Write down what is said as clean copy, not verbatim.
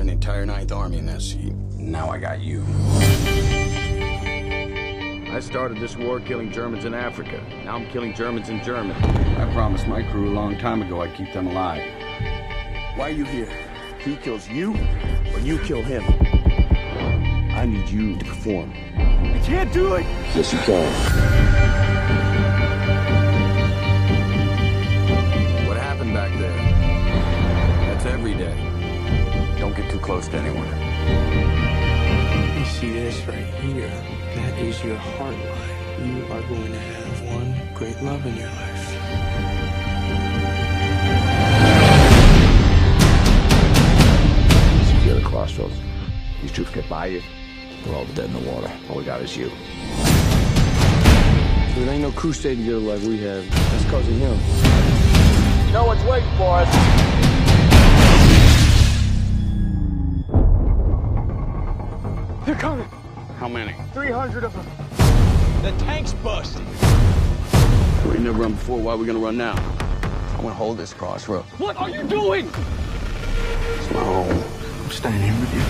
an entire Ninth Army in that seat. Now I got you. I started this war killing Germans in Africa. Now I'm killing Germans in Germany. I promised my crew a long time ago I'd keep them alive. Why are you here? He kills you, or you kill him. I need you to perform. I can't do it! Yes, you can. What happened back there? That's every day. Don't get too close to anyone. You see this right here? That is your heart line. You are going to have one great love in your life. Secure the crossroads. These troops get by you, we're all dead in the water. All we got is you. There ain't no crusade together like we have. That's because of him. No one's waiting for us. They're coming! How many? 300 of them. The tank's busted. We ain't never run before. Why are we gonna run now? I'm gonna hold this crossroad. What are you doing? It's my home. I'm staying here with you.